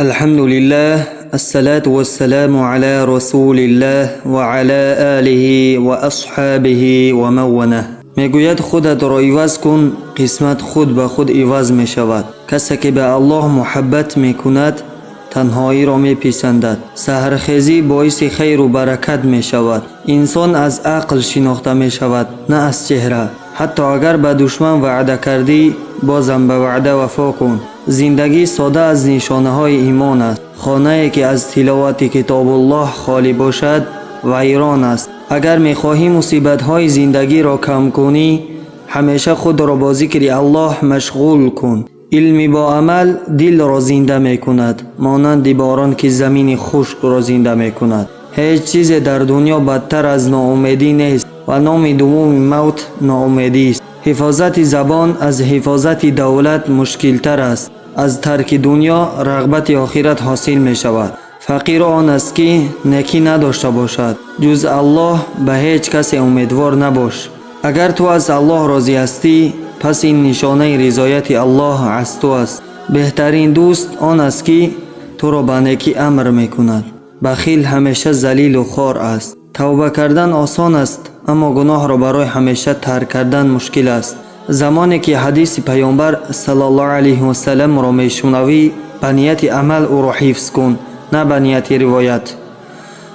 الحمد لله الصلاة والسلام على رسول الله وعلى آله وأصحابه ومن میگوید خودت را عوض کن قسمت خود به خود عوض می شود. کسی که به الله محبت می کند تنهایی را می پسندد. سحرخیزی باعث خیر و برکت می شود. انسان از عقل شناخته می شود نه از چهره. حتی اگر به دشمن وعده کردی بازم به وعده وفا کن. زندگی ساده از نشانه های ایمان است. خانه‌ای که از تلاوت کتاب الله خالی باشد ویران است. اگر می‌خواهی مصیبت‌های زندگی را کم کنی همیشه خود را با ذکر الله مشغول کن. علم با عمل دل را زنده می‌کند مانند باران که زمین خشک را زنده می‌کند. هیچ چیز در دنیا بدتر از ناامیدی نیست و نام دوم موت ناامیدی است. حفاظت زبان از حفاظت دولت مشکل تر است. از ترک دنیا رغبت آخرت حاصل می شود. فقیر آن است که نیکی نداشته باشد. جز الله به هیچ کسی امیدوار نباش. اگر تو از الله راضی هستی پس این نشانه رضایت الله از تو است. بهترین دوست آن است که تو را به نیکی امر می کند. بخیل همیشه ذلیل و خوار است. توبه کردن آسان است اما گناه را برای همیشه ترک کردن مشکل است. زمانی که حدیث پیامبر صلی الله علیه و سلم را میشنوی به نیت عمل او را حفظ کن نه به نیت روایت.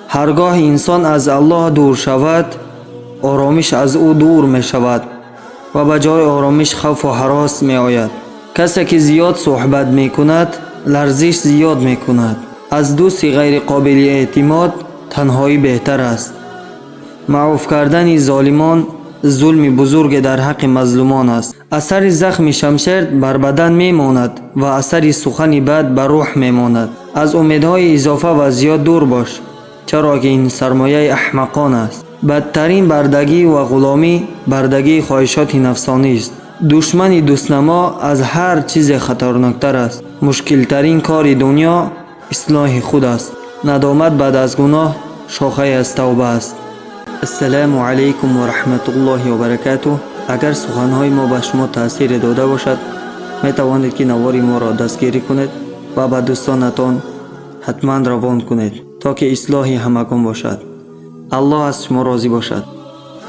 هرگاه انسان از الله دور شود آرامش از او دور می شود و به جای آرامش خوف و هراس می آید. کسی که زیاد صحبت می کند لرزش زیاد می کند. از دوست غیر قابل اعتماد تنهایی بهتر است. معاف کردن ظالمان ظلم بزرگ در حق مظلومان است. اثر زخم شمشیر بر بدن می ماند و اثر سخن بد بر روح می ماند. از امیدهای اضافه و زیاد دور باش چرا که این سرمایه احمقان است. بدترین بردگی و غلامی بردگی خواهشات نفسانی است. دشمن دوستنما از هر چیز خطرناکتر است. مشکل ترین کار دنیا اصلاح خود است. ندامت بعد از گناه شاخه از توبه است. السلام علیکم و رحمت الله و برکاته. اگر سخنهای ما به شما تاثیر داده باشد می توانید که نواری ما را دستگیری کنید و به دوستانتان حتما روان کنید تا که اصلاح همگان باشد. الله از شما راضی باشد.